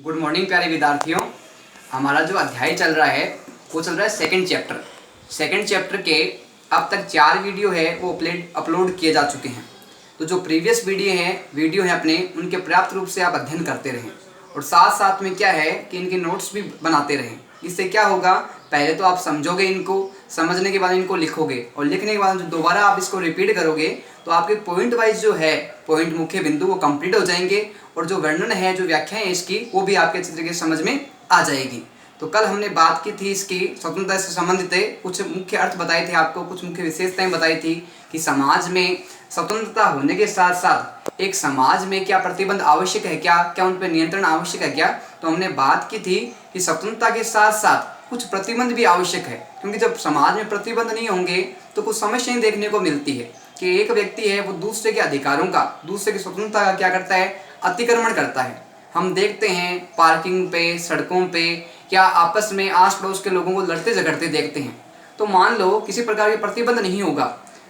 Good morning प्यारे विद्यार्थियों। हमारा जो अध्याय चल रहा है वो चल रहा है सेकंड चैप्टर। सेकंड चैप्टर के अब तक 4 वीडियो है वो अपलोड किए जा चुके हैं। तो जो प्रीवियस वीडियो है अपने उनके पर्याप्त रूप से आप अध्ययन करते रहें और साथ साथ में क्या है कि इनके नोट्स भी बनाते रहें। इससे क्या होगा, पहले तो आप समझोगे, इनको समझने के बाद इनको लिखोगे और लिखने के बाद जो दोबारा आप इसको रिपीट करोगे तो आपके पॉइंट वाइज जो है पॉइंट मुख्य बिंदु वो कंप्लीट हो जाएंगे और जो वर्णन है, जो व्याख्या है इसकी, वो भी आपके अच्छे तरीके से समझ में आ जाएगी। तो कल हमने बात की थी इसकी स्वतंत्रता से संबंधित कुछ मुख्य अर्थ बताए थे आपको, कुछ मुख्य विशेषताएं बताई थी कि समाज में स्वतंत्रता होने के साथ साथ एक समाज में क्या प्रतिबंध आवश्यक है, क्या उन पर नियंत्रण आवश्यक है क्या। तो हमने बात की थी कि स्वतंत्रता के साथ साथ कुछ प्रतिबंध भी आवश्यक है, क्योंकि जब समाज में प्रतिबंध नहीं होंगे तो कुछ समस्याएं देखने को मिलती है कि एक व्यक्ति है वो दूसरे के अधिकारों का, दूसरे की स्वतंत्रता का क्या करता है, अतिक्रमण करता है। हम देखते हैं पार्किंग पे, सड़कों पे, क्या आपस में आस पड़ोस के लोगों को लड़ते झगड़ते देखते हैं। तो मान लो किसी प्रकार के प्रतिबंध नहीं होगा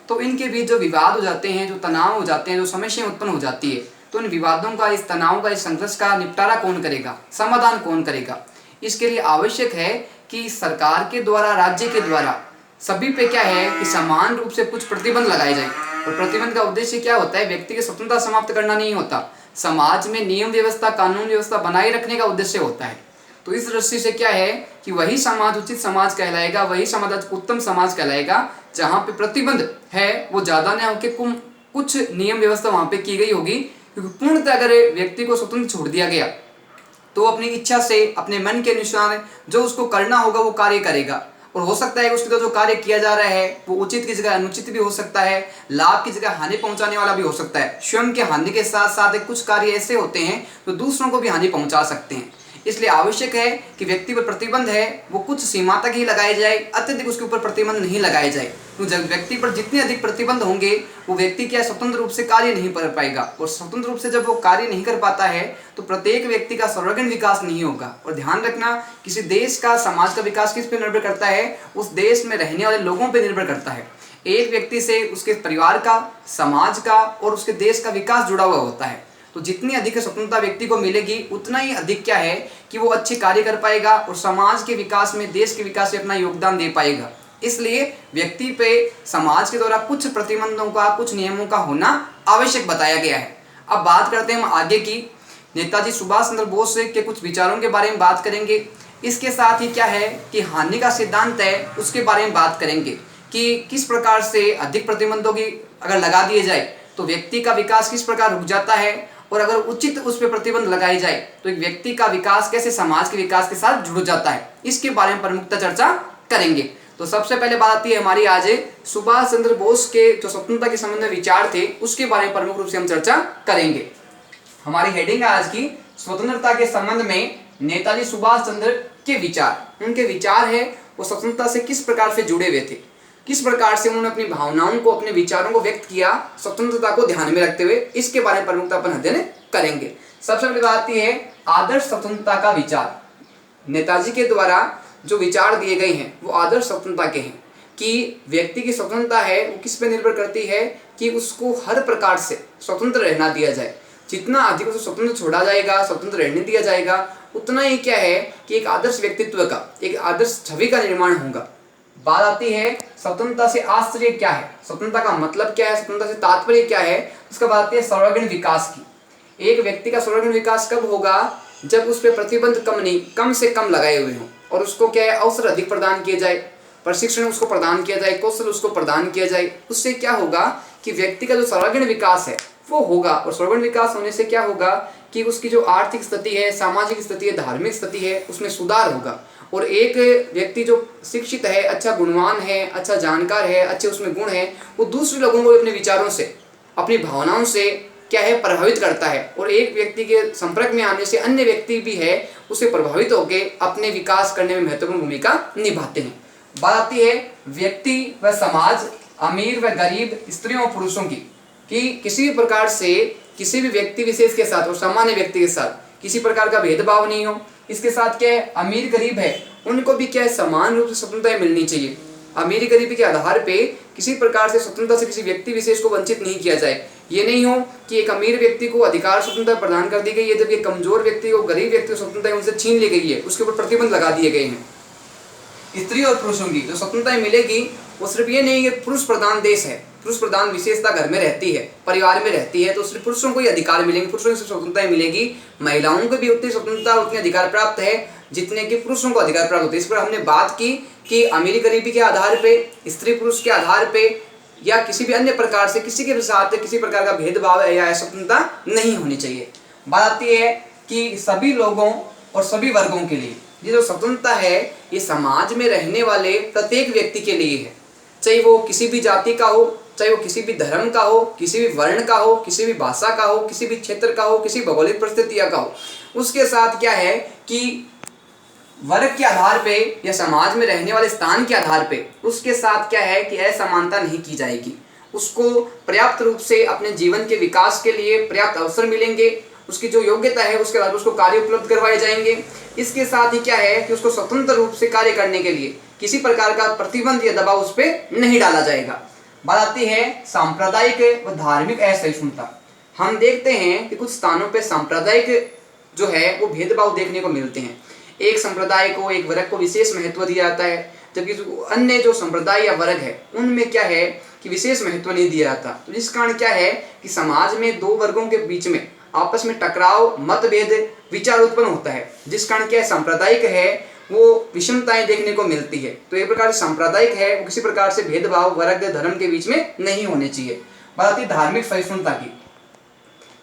तो इनके बीच जो विवाद हो जाते हैं, जो तनाव हो जाते हैं, जो समस्याएं उत्पन्न हो जाती है, तो इन विवादों का, इस तनाव का, इस संघर्ष का निपटारा कौन करेगा, समाधान कौन करेगा। इसके लिए आवश्यक है कि सरकार के द्वारा, राज्य के द्वारा सभी पे क्या है कि समान रूप से कुछ प्रतिबंध लगाए जाए। और प्रतिबंध का उद्देश्य क्या होता है, व्यक्ति की स्वतंत्रता समाप्त करना नहीं होता, समाज में नियम व्यवस्था, कानून व्यवस्था बनाए रखने का उद्देश्य होता है। तो इस दृष्टि से क्या है कि वही समाज उचित समाज कहलाएगा, वही समाज उत्तम समाज कहलाएगा जहाँ पे प्रतिबंध है वो ज्यादा न होकर कुछ नियम व्यवस्था वहां पे की गई होगी। क्योंकि पूर्णतः अगर व्यक्ति को स्वतंत्र छोड़ दिया गया तो अपनी इच्छा से, अपने मन के अनुसार जो उसको करना होगा वो कार्य करेगा। और हो सकता है उसके तो जो कार्य किया जा रहा है वो उचित की जगह अनुचित भी हो सकता है, लाभ की जगह हानि पहुंचाने वाला भी हो सकता है। स्वयं के हानि के साथ साथ कुछ कार्य ऐसे होते हैं जो दूसरों को भी हानि पहुंचा सकते हैं। इसलिए आवश्यक है कि व्यक्ति पर प्रतिबंध है वो कुछ सीमा तक ही लगाए जाए, अत्यधिक उसके ऊपर प्रतिबंध नहीं लगाए जाए। तो जब व्यक्ति पर जितने अधिक प्रतिबंध होंगे वो व्यक्ति क्या स्वतंत्र रूप से कार्य नहीं कर पाएगा, और स्वतंत्र रूप से जब वो कार्य नहीं कर पाता है तो प्रत्येक व्यक्ति का सर्वगण विकास नहीं होगा। और ध्यान रखना, किसी देश का, समाज का विकास किस पे निर्भर करता है, उस देश में रहने वाले लोगों पे निर्भर करता है। एक व्यक्ति से उसके परिवार का, समाज का और उसके देश का विकास जुड़ा हुआ होता है। तो जितनी अधिक स्वतंत्रता व्यक्ति को मिलेगी उतना ही अधिक क्या है कि वो अच्छे कार्य कर पाएगा और समाज के विकास में, देश के विकास में अपना योगदान दे पाएगा। इसलिए व्यक्ति पे समाज के द्वारा कुछ प्रतिबंधों का, कुछ नियमों का होना आवश्यक बताया गया है। अब बात करते हैं हम आगे की। नेताजी सुभाष चंद्र बोस के कुछ विचारों के बारे में बात करेंगे। इसके साथ ही क्या है कि हानि का सिद्धांत है उसके बारे में बात करेंगे कि किस प्रकार से अधिक प्रतिबंधों की अगर लगा दिए जाए तो व्यक्ति का विकास किस प्रकार रुक जाता है, और अगर उचित उस पर प्रतिबंध लगाई जाए तो एक व्यक्ति का विकास कैसे समाज के विकास के साथ जुड़ जाता है। इसके बारे में प्रमुखता चर्चा करेंगे। तो सबसे पहले बात आती है हमारी आज सुभाष चंद्र बोस के जो स्वतंत्रता के संबंध में विचार थे उसके बारे में प्रमुख रूप से हम चर्चा करेंगे। हमारी हेडिंग है आज की स्वतंत्रता के संबंध में नेताजी सुभाष चंद्र के विचार। उनके विचार है वो स्वतंत्रता से किस प्रकार से जुड़े हुए थे, किस प्रकार से उन्होंने अपनी भावनाओं को, अपने विचारों को व्यक्त किया स्वतंत्रता को ध्यान में रखते हुए। इसके बारे में प्रमुखता अपन अध्ययन करेंगे। सबसे पहले बात आती है आदर्श स्वतंत्रता का विचार। नेताजी के द्वारा जो विचार दिए गए हैं वो आदर्श स्वतंत्रता के हैं कि व्यक्ति की स्वतंत्रता है वो किस पे निर्भर करती है कि उसको हर प्रकार से स्वतंत्र रहना दिया जाए। जितना अधिक उसे स्वतंत्र छोड़ा जाएगा, स्वतंत्र रहने दिया जाएगा, उतना ही क्या है कि एक आदर्श व्यक्तित्व का, एक आदर्श छवि का निर्माण होगा। बात आती है स्वतंत्रता से आश्चर्य क्या है, स्वतंत्रता का मतलब क्या है, स्वतंत्रता से तात्पर्य क्या है। उसका बात आती है सर्वगण विकास की। एक व्यक्ति का सर्वगण विकास कब होगा, जब उस पर प्रतिबंध कम से कम लगाए हुए हों और उसको क्या है अवसर अधिक प्रदान किए जाए, प्रशिक्षण उसको प्रदान किया जाए, कौशल उसको प्रदान किया जाए। उससे क्या होगा कि व्यक्ति का जो सर्वगण विकास है वो होगा। और सर्वगण विकास होने से क्या होगा कि उसकी जो आर्थिक स्थिति है, सामाजिक स्थिति है, धार्मिक स्थिति है, उसमें सुधार होगा। और एक व्यक्ति जो शिक्षित है, अच्छा गुणवान है, अच्छा जानकार है, अच्छे उसमें गुण है, वो दूसरे लोगों को अपने विचारों से, अपनी भावनाओं से क्या है प्रभावित करता है। और एक व्यक्ति के संपर्क में आने से अन्य व्यक्ति भी है उसे प्रभावित होकर अपने विकास करने में महत्वपूर्ण भूमिका निभाते हैं। बात आती है व्यक्ति व समाज, अमीर व गरीब, स्त्रियों और पुरुषों की, कि किसी भी प्रकार से किसी भी व्यक्ति विशेष के साथ और सामान्य व्यक्ति के साथ किसी प्रकार का भेदभाव नहीं हो। इसके साथ क्या है, अमीर गरीब है उनको भी क्या है समान रूप से स्वतंत्रता मिलनी चाहिए। अमीरी गरीबी के आधार पे किसी प्रकार से स्वतंत्रता से किसी व्यक्ति विशेष को वंचित नहीं किया जाए। ये नहीं हो कि एक अमीर व्यक्ति को अधिकार स्वतंत्रता प्रदान कर दी गई है, जबकि कमजोर व्यक्ति को, गरीब व्यक्ति को स्वतंत्रता उनसे छीन ली गई है, उसके ऊपर प्रतिबंध लगा दिए गए हैं। स्त्री और पुरुषों की जो स्वतंत्रता मिलेगी वो सिर्फ ये नहीं कि पुरुष प्रधान देश है, पुरुष प्रधान विशेषता घर में रहती है, परिवार में रहती है, तो सिर्फ पुरुषों को ही अधिकार मिलेंगे, पुरुषों को स्वतंत्रता मिलेगी। महिलाओं को भी उतनी स्वतंत्रता, उतने अधिकार प्राप्त है जितने कि पुरुषों को अधिकार प्राप्त होते हैं। इस पर हमने बात की कि अमीरी गरीबी के आधार पे, स्त्री पुरुष के आधार पे या किसी भी अन्य प्रकार से किसी के साथ किसी प्रकार का भेदभाव या स्वतंत्रता नहीं होनी चाहिए। बात आती है कि सभी लोगों और सभी वर्गों के लिए ये जो स्वतंत्रता है ये समाज में रहने वाले प्रत्येक व्यक्ति के लिए है, चाहे वो किसी भी जाति का हो, चाहे वो किसी भी धर्म का हो, किसी भी वर्ण का हो, किसी भी भाषा का हो, किसी भी क्षेत्र का हो, किसी भौगोलिक परिस्थितियों का हो। उसके साथ क्या है कि वर्ग के आधार पे या समाज में रहने वाले स्थान के आधार पे उसके साथ क्या है कि असमानता नहीं की जाएगी। उसको पर्याप्त रूप से अपने जीवन के विकास के लिए पर्याप्त अवसर मिलेंगे, उसकी जो योग्यता है उसके बाद उसको कार्य उपलब्ध करवाए जाएंगे। इसके साथ ही क्या है कि उसको स्वतंत्र रूप से कार्य करने के लिए किसी प्रकार का प्रतिबंध या दबाव उस पर नहीं डाला जाएगा। बात आती है सांप्रदायिक व धार्मिक असहिष्णुता। हम देखते हैं कि कुछ स्थानों पर सांप्रदायिक जो है वो भेदभाव देखने को मिलते हैं। एक संप्रदाय को, एक वर्ग को विशेष महत्व दिया जाता है, जबकि अन्य जो संप्रदाय या वर्ग है उनमें क्या है कि विशेष महत्व नहीं दिया जाता। तो जिस कारण क्या है कि समाज में दो वर्गों के बीच में आपस में टकराव, मतभेद, विचार उत्पन्न होता है, जिस कारण क्या है सांप्रदायिक है वो विषमताएं देखने को मिलती है। तो एक प्रकार से सांप्रदायिक है वो किसी प्रकार से भेदभाव वर्ग धर्म के बीच में नहीं होने चाहिए। बात आती है धार्मिक सहिष्णुता की।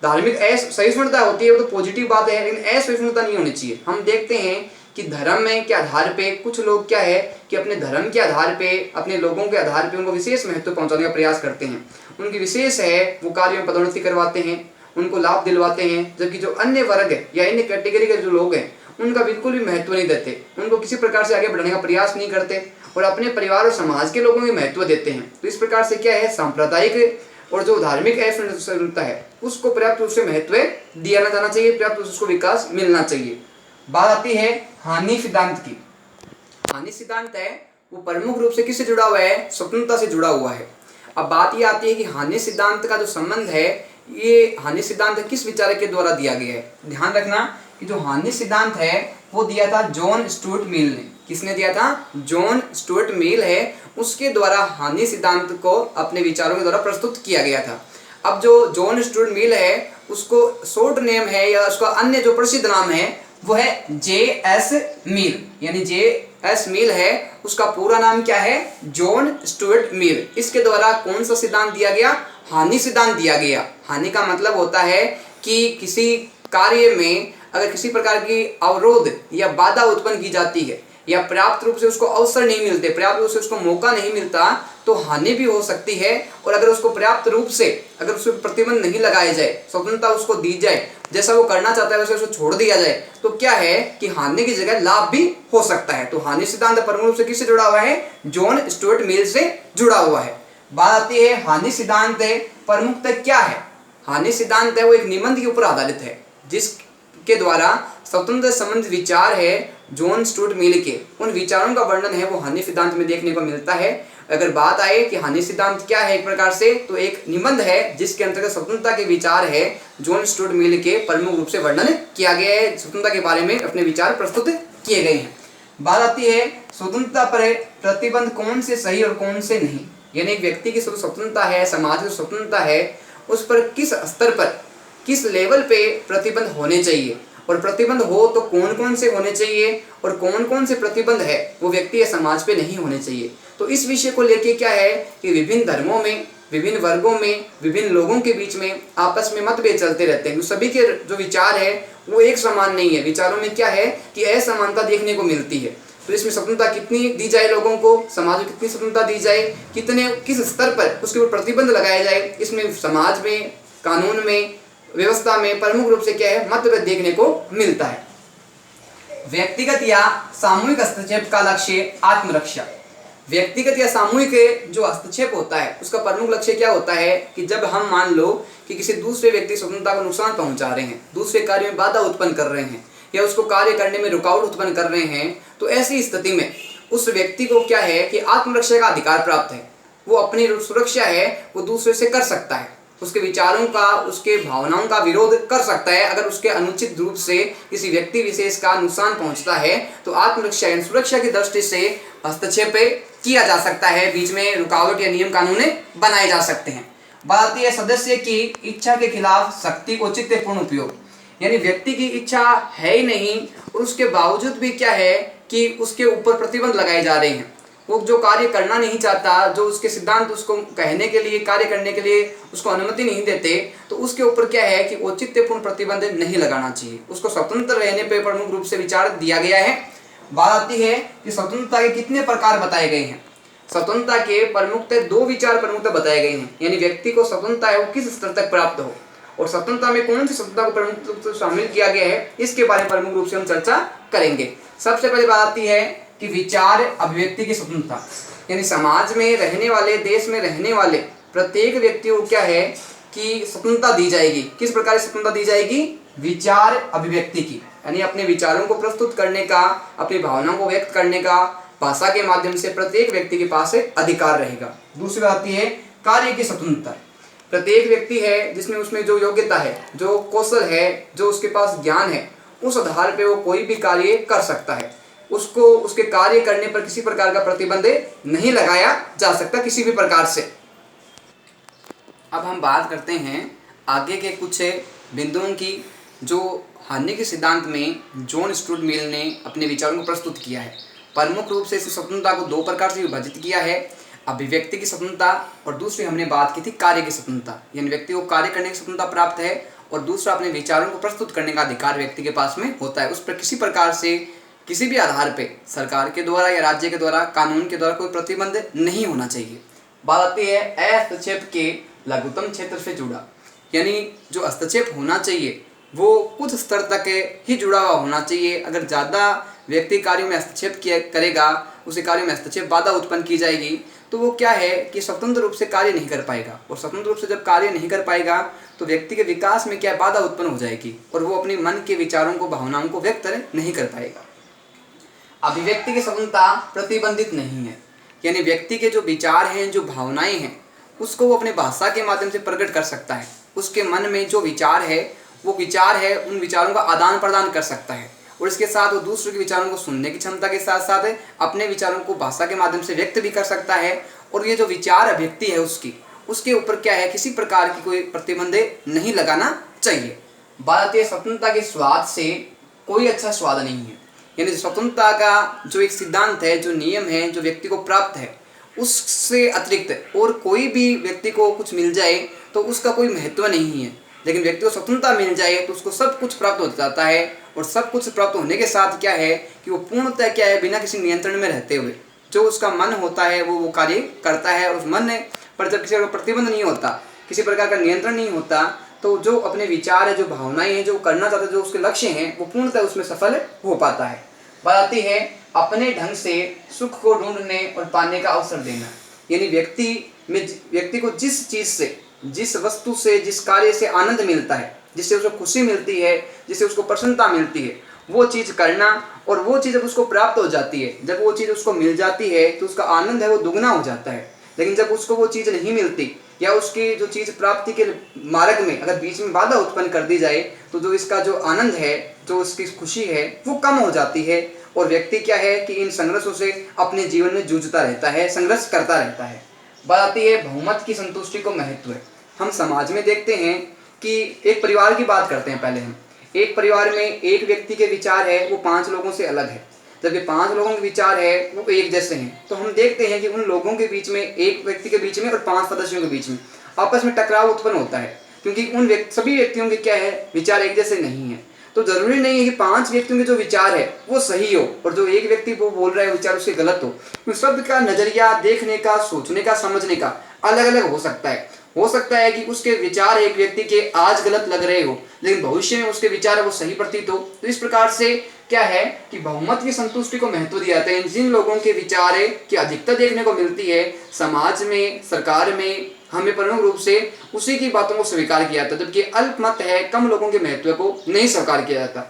धार्मिक असहिष्णुता होती है वो तो पॉजिटिव बात है, लेकिन असहिष्णुता नहीं होनी चाहिए। हम देखते हैं कि धर्म में के आधार पे कुछ लोग क्या है कि अपने धर्म के आधार पे, अपने लोगों के आधार पे उनको विशेष महत्व पहुंचाने का प्रयास करते हैं। उनकी विशेष है वो कार्य में पदोन्नति करवाते हैं, उनको लाभ दिलवाते हैं, जबकि जो अन्य वर्ग है या अन्य कैटेगरी के जो लोग हैं उनका बिल्कुल भी महत्व नहीं देते, उनको किसी प्रकार से आगे बढ़ने का प्रयास नहीं करते और अपने परिवार और समाज के लोगों को महत्व देते हैं। तो इस प्रकार से क्या है सांप्रदायिक और जो धार्मिक असहिष्णुता है उसको पर्याप्त रूप से महत्व दिया जाना चाहिए, पर्याप्त रूप से उसको विकास मिलना चाहिए। बात आती है हानि सिद्धांत की। हानि सिद्धांत है वो प्रमुख रूप से किससे जुड़ा हुआ है? स्वतंत्रता से जुड़ा हुआ है। अब बात ये आती है कि हानि सिद्धांत का जो संबंध है, ये हानि सिद्धांत किस विचारक के द्वारा दिया गया है? ध्यान रखना कि जो हानि सिद्धांत है वो दिया था जॉन स्टुअर्ट मिल ने। किसने दिया था? जॉन स्टुअर्ट मिल है, उसके द्वारा हानि सिद्धांत को अपने विचारों के द्वारा प्रस्तुत किया गया था। अब जो जॉन स्टुअर्ट मिल है उसको शॉर्ट नेम है या उसका अन्य जो प्रसिद्ध नाम है वो है J.S. मिल, यानी J.S. मिल है, उसका पूरा नाम क्या है? John Stuart Mill. इसके द्वारा कौन सा सिद्धांत दिया गया? हानि सिद्धांत दिया गया। हानि का मतलब होता है कि किसी कार्य में अगर किसी प्रकार की अवरोध या बाधा उत्पन्न की जाती है या पर्याप्त रूप से उसको अवसर नहीं मिलते, पर्याप्त रूप से उसको मौका नहीं मिलता, तो हानि भी हो सकती है। और अगर उसको पर्याप्त रूप से अगर उसको प्रतिबंध नहीं लगाए जाए, स्वतंत्रता उसको दी जाए, जैसा वो करना चाहता है वैसे उसको छोड़ दिया जाए, तो क्या है कि हानि की जगह लाभ भी हो सकता है। तो हानि सिद्धांत प्रमुख रूप से किससे जुड़ा हुआ है? जॉन स्टुअर्ट मिल से जुड़ा हुआ है। बात आती है हानि सिद्धांत प्रमुखतः क्या है? हानि सिद्धांत है वो एक निबंध के ऊपर आधारित है, जिसके द्वारा स्वतंत्र संबंध विचार है जॉन स्टुअर्ट मिल के, उन विचारों का वर्णन है वो हानि सिद्धांत में देखने को मिलता है। अगर बात आए कि हानि सिद्धांत क्या है, एक प्रकार से तो एक निबंध है जिसके अंतर्गत स्वतंत्रता के विचार है जॉन स्टुअर्ट मिल के प्रमुख रूप से वर्णन किया गया है, स्वतंत्रता के बारे में अपने विचार प्रस्तुत किए गए हैं। बात आती है स्वतंत्रता पर प्रतिबंध कौन से सही और कौन से नहीं, यानी एक व्यक्ति की स्वतंत्रता है, समाज की स्वतंत्रता है, उस पर किस स्तर पर, किस लेवल पे प्रतिबंध होने चाहिए, और प्रतिबंध हो तो कौन कौन से होने चाहिए और कौन कौन से प्रतिबंध है वो व्यक्ति या समाज पे नहीं होने चाहिए। तो इस विषय को लेके क्या है कि विभिन्न धर्मों में, विभिन्न वर्गों में, विभिन्न लोगों के बीच में आपस में मतभेद चलते रहते हैं। सभी के जो विचार है वो एक समान नहीं है, विचारों में क्या है कि असमानता देखने को मिलती है। तो इसमें स्वतंत्रता कितनी दी जाए लोगों को, समाज में कितनी स्वतंत्रता दी जाए, किस स्तर पर उसके ऊपर प्रतिबंध लगाया जाए, इसमें समाज में, कानून में, व्यवस्था में प्रमुख रूप से क्या है मतभेद देखने को मिलता है। व्यक्तिगत या सामूहिक हस्तक्षेप का लक्ष्य आत्मरक्षा। व्यक्तिगत या सामूहिक जो हस्तक्षेप होता है उसका प्रमुख लक्ष्य क्या होता है कि जब हम मान लो कि किसी दूसरे व्यक्ति स्वतंत्रता को नुकसान पहुंचा रहे हैं, दूसरे कार्य में बाधा उत्पन्न कर रहे हैं या उसको कार्य करने में रुकावट उत्पन्न कर रहे हैं, तो ऐसी स्थिति में उस व्यक्ति को क्या है कि आत्मरक्षा का अधिकार प्राप्त है, वो अपनी सुरक्षा है वो दूसरे से कर सकता है। उसके विचारों का, उसके भावनाओं का विरोध कर सकता है। अगर उसके अनुचित रूप से किसी व्यक्ति विशेष का नुकसान पहुंचता है तो आत्मरक्षा यानी सुरक्षा की दृष्टि से हस्तक्षेप किया जा सकता है, बीच में रुकावट या नियम कानून बनाए जा सकते हैं। बात आती है सदस्य की इच्छा के खिलाफ शक्ति को औचित्यपूर्ण उपयोग, यानी व्यक्ति की इच्छा है ही नहीं और उसके बावजूद भी क्या है कि उसके ऊपर प्रतिबंध लगाए जा रहे हैं। वो जो कार्य करना नहीं चाहता, जो उसके सिद्धांत उसको कहने के लिए, कार्य करने के लिए उसको अनुमति नहीं देते, तो उसके ऊपर क्या है कि औचित्यपूर्ण प्रतिबंध नहीं लगाना चाहिए। उसको स्वतंत्र रहने पर प्रमुख रूप से विचार दिया गया है। बात आती है कि स्वतंत्रता के कितने प्रकार बताए गए हैं। स्वतंत्रता के प्रमुखतः 2 विचार प्रमुखतः बताए गए हैं, यानी व्यक्ति को स्वतंत्रता है वो किस स्तर तक प्राप्त हो और स्वतंत्रता में कौन सी स्वतंत्रता को प्रमुख रूप से शामिल किया गया है, इसके बारे में प्रमुख रूप से हम चर्चा करेंगे। सबसे पहले बात आती है कि विचार अभिव्यक्ति की स्वतंत्रता, यानी समाज में रहने वाले, देश में रहने वाले प्रत्येक व्यक्ति को क्या है कि स्वतंत्रता दी जाएगी। किस प्रकार की स्वतंत्रता दी जाएगी? विचार अभिव्यक्ति की, यानी अपने विचारों को प्रस्तुत करने का, अपनी भावनाओं को व्यक्त करने का भाषा के माध्यम से प्रत्येक व्यक्ति के पास अधिकार रहेगा। दूसरी बात आती है कार्य की स्वतंत्रता। प्रत्येक व्यक्ति है जिसमें उसमें जो योग्यता है, जो कौशल है, जो उसके पास ज्ञान है, उस आधार पे वो कोई भी कार्य कर सकता है। उसको उसके कार्य करने पर किसी प्रकार का प्रतिबंध नहीं लगाया जा सकता किसी भी प्रकार से। अब हम बात करते हैं आगे के कुछ बिंदुओं की, जो हानि के सिद्धांत में जॉन स्टुअर्ट मिल ने अपने विचारों को प्रस्तुत किया है। प्रमुख रूप से इस स्वतंत्रता को 2 प्रकार से विभाजित किया है, अभिव्यक्ति की स्वतंत्रता और दूसरी हमने बात की थी कार्य की स्वतंत्रता, यानी व्यक्ति को कार्य करने की स्वतंत्रता प्राप्त है और दूसरा अपने विचारों को प्रस्तुत करने का अधिकार व्यक्ति के पास में होता है। उस पर किसी प्रकार से, किसी भी आधार पे सरकार के द्वारा या राज्य के द्वारा, कानून के द्वारा कोई प्रतिबंध नहीं होना चाहिए। बात आती है हस्तक्षेप के लघुत्तम क्षेत्र से जुड़ा, यानी जो हस्तक्षेप होना चाहिए वो कुछ स्तर तक ही जुड़ा हुआ होना चाहिए। अगर ज़्यादा व्यक्ति कार्यों में हस्तक्षेप करेगा, उसे कार्यों में हस्तक्षेप बाधा उत्पन्न की जाएगी, तो वो क्या है कि स्वतंत्र रूप से कार्य नहीं कर पाएगा और स्वतंत्र रूप से जब कार्य नहीं कर पाएगा तो व्यक्ति के विकास में क्या बाधा उत्पन्न हो जाएगी और वो अपने मन के विचारों को, भावनाओं को व्यक्त नहीं कर पाएगा। अभिव्यक्ति की स्वतंत्रता प्रतिबंधित नहीं है, यानी व्यक्ति के जो विचार हैं, जो भावनाएं हैं, उसको वो अपने भाषा के माध्यम से प्रकट कर सकता है। उसके मन में जो विचार है वो विचार है, उन विचारों का आदान प्रदान कर सकता है और इसके साथ वो दूसरों के विचारों को सुनने की क्षमता के साथ साथ अपने विचारों को भाषा के माध्यम से व्यक्त भी कर सकता है। और ये जो विचार अभिव्यक्ति है उसके ऊपर क्या है, किसी प्रकार की कोई प्रतिबंध नहीं लगाना चाहिए। बात आती है स्वतंत्रता के स्वाद से कोई अच्छा स्वाद नहीं है, यानी स्वतंत्रता का जो एक सिद्धांत है, जो नियम है, जो व्यक्ति को प्राप्त है, उससे अतिरिक्त और कोई भी व्यक्ति को कुछ मिल जाए तो उसका कोई महत्व नहीं है। लेकिन व्यक्ति को स्वतंत्रता मिल जाए तो उसको सब कुछ प्राप्त हो जाता है और सब कुछ प्राप्त होने के साथ क्या है कि वो पूर्णतः क्या है, बिना किसी नियंत्रण में रहते हुए जो उसका मन होता है वो कार्य करता है। और उस मन पर जब किसी का प्रतिबंध नहीं होता, किसी प्रकार का नियंत्रण नहीं होता, तो जो अपने विचार है, जो भावनाएं हैं, जो करना चाहता है, जो उसके लक्ष्य हैं, वो पूर्णतः उसमें सफल हो पाता है। बात आती है अपने ढंग से सुख को ढूंढने और पाने का अवसर देना, यानी व्यक्ति को जिस चीज़ से, जिस वस्तु से, जिस कार्य से आनंद मिलता है, जिससे उसको खुशी मिलती है, जिससे उसको प्रसन्नता मिलती है, वो चीज़ करना। और वो चीज़ जब उसको प्राप्त हो जाती है, जब वो चीज़ उसको मिल जाती है तो उसका आनंद है वो दुगना हो जाता है। लेकिन जब उसको वो चीज़ नहीं मिलती या उसकी जो चीज़ प्राप्ति के मार्ग में अगर बीच में बाधा उत्पन्न कर दी जाए तो जो इसका जो आनंद है, जो उसकी खुशी है, वो कम हो जाती है और व्यक्ति क्या है कि इन संघर्षों से अपने जीवन में जूझता रहता है, संघर्ष करता रहता है। बात आती है बहुमत की संतुष्टि को महत्व है। हम समाज में देखते हैं कि एक परिवार की बात करते हैं पहले हम। एक परिवार में एक व्यक्ति के विचार है वो 5 लोगों से अलग है, जबकि 5 लोगों के विचार है वो एक जैसे हैं। तो हम देखते हैं कि उन लोगों के बीच में, एक व्यक्ति के बीच में और 5 सदस्यों के बीच में आपस में टकराव उत्पन्न होता है, क्योंकि सभी व्यक्तियों के क्या है, विचार एक जैसे नहीं है। तो जरूरी नहीं है कि 5 व्यक्तियों के जो विचार है वो सही हो और जो एक व्यक्ति वो बोल रहा है विचार उसके गलत हो। तो सबका नजरिया देखने का, सोचने का, समझने का अलग अलग हो सकता है। हो सकता है कि उसके विचार एक व्यक्ति के आज गलत लग रहे हो लेकिन भविष्य में उसके विचार वो सही प्रतीत हो। तो इस प्रकार से क्या है कि बहुमत की संतुष्टि को महत्व दिया जाता है। जिन लोगों के विचार की अधिकता देखने को मिलती है समाज में, सरकार में, हमें प्रमुख रूप से उसी की बातों को स्वीकार किया जाता है, जबकि अल्पमत है, कम लोगों के महत्व को नहीं स्वीकार किया जाता।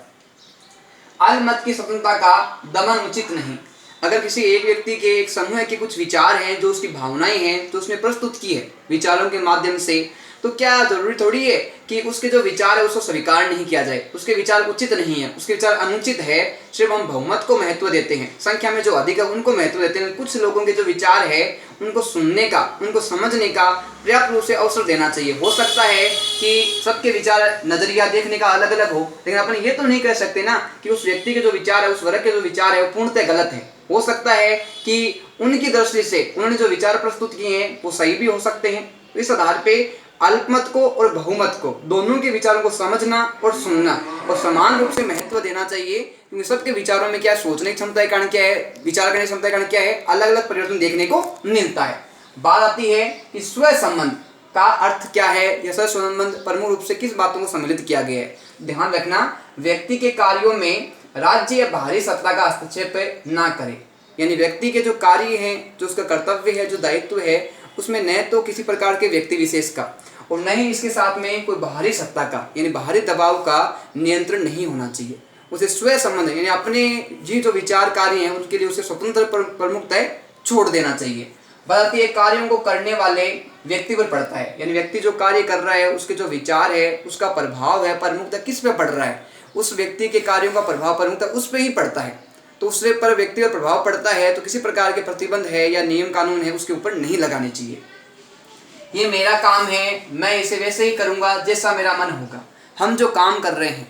अल्पमत की स्वतंत्रता का दमन उचित नहीं। अगर किसी एक व्यक्ति के, एक समूह के कुछ विचार हैं, जो उसकी भावनाएं हैं, जो उसने प्रस्तुत की है विचारों के माध्यम से, तो क्या जरूरी थोड़ी है कि उसके जो विचार है उसको स्वीकार नहीं किया जाए, उसके विचार उचित नहीं है, उसके विचार अनुचित है, सिर्फ हम बहुमत को महत्व देते हैं, संख्या में जो अधिक है उनको महत्व देते हैं। कुछ लोगों के जो विचार है उनको सुनने का, उनको समझने का पर्याप्त रूप से अवसर देना चाहिए। हो सकता है कि सबके विचार, नजरिया देखने का अलग अलग हो, लेकिन अपन ये तो नहीं कह सकते ना कि उस व्यक्ति के जो विचार है, उस वर्ग के जो विचार है वो पूर्णतः गलत है। हो सकता है कि उनकी दृष्टि से उन्होंने जो विचार प्रस्तुत किए हैं वो सही भी हो सकते हैं। तो इस आधार पे अल्पमत को और बहुमत को, दोनों के विचारों को समझना और सुनना और समान रूप से महत्व देना चाहिए, क्योंकि सबके विचारों में क्या सोचने की क्षमता के कारण क्या है, विचार करने की क्षमता के कारण क्या है, अलग अलग परिवर्तन देखने को मिलता है। बात आती है कि स्व संबंध का अर्थ क्या है, यह स्व संबंध प्रमुख रूप से किस बातों को सम्मिलित किया गया है। ध्यान रखना, व्यक्ति के कार्यों में राज्य या बाहरी सत्ता का हस्तक्षेप ना करे, यानी व्यक्ति के जो कार्य हैं, जो उसका कर्तव्य है, जो दायित्व है, उसमें न तो किसी प्रकार के व्यक्ति विशेष का और न ही इसके साथ में कोई बाहरी सत्ता का यानी बाहरी दबाव का नियंत्रण नहीं होना चाहिए। उसे स्व संबंध यानी अपने जी जो विचार कार्य हैं उनके लिए उसे स्वतंत्र प्रमुखता छोड़ देना चाहिए। बल्कि कार्यों को करने वाले व्यक्ति पर पड़ता है, यानी व्यक्ति जो कार्य कर रहा है उसके जो विचार है, उसका प्रभाव है, प्रमुखता किस पे पड़ रहा है, उस व्यक्ति के कार्यों का प्रभाव प्रमुखता उस पर ही पड़ता है। तो उससे पर व्यक्ति पर प्रभाव पड़ता है तो किसी प्रकार के प्रतिबंध है या नियम कानून है उसके ऊपर नहीं लगाने चाहिए। ये मेरा काम है, मैं इसे वैसे ही करूँगा जैसा मेरा मन होगा। हम जो काम कर रहे हैं,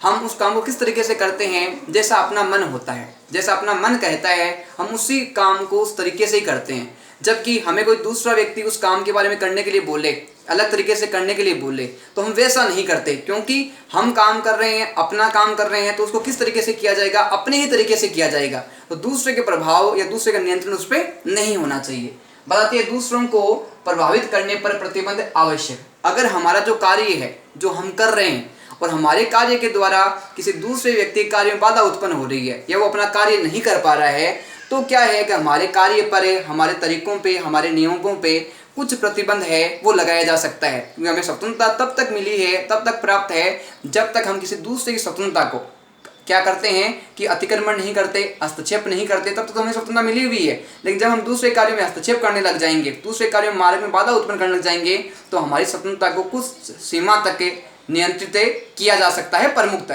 हम उस काम को किस तरीके से करते हैं, जैसा अपना मन होता है, जैसा अपना मन कहता है हम उसी काम को उस तरीके से ही करते हैं। जबकि हमें कोई दूसरा व्यक्ति उस काम के बारे में करने के लिए बोले, अलग तरीके से करने के लिए बोले, तो हम वैसा नहीं करते, क्योंकि हम काम कर रहे हैं, अपना काम कर रहे हैं, तो उसको किस तरीके से किया जाएगा, अपने ही तरीके से किया जाएगा। तो दूसरे के प्रभाव या दूसरे का नियंत्रण उस पर नहीं होना चाहिए। बताते हैं दूसरों को प्रभावित करने पर प्रतिबंध आवश्यक। अगर हमारा जो कार्य है, जो हम कर रहे हैं, और हमारे कार्य के द्वारा किसी दूसरे व्यक्ति के कार्य में बाधा उत्पन्न हो रही है या वो अपना कार्य नहीं कर पा रहा है, तो क्या है कि हमारे कार्य पर, हमारे तरीकों पे, हमारे नियमों पे कुछ प्रतिबंध है वो लगाया जा सकता है। क्योंकि हमें स्वतंत्रता तब तक मिली है, तब तक प्राप्त है जब तक हम किसी दूसरे की स्वतंत्रता को क्या करते हैं कि अतिक्रमण नहीं करते, हस्तक्षेप नहीं करते, तब तक तो हमें स्वतंत्रता मिली हुई है। लेकिन जब हम दूसरे कार्यों में हस्तक्षेप करने लग जाएंगे, दूसरे कार्यों में मार्ग में बाधा उत्पन्न करने लग जाएंगे, तो हमारी स्वतंत्रता को कुछ सीमा तक नियंत्रित किया जा सकता है, प्रमुखता।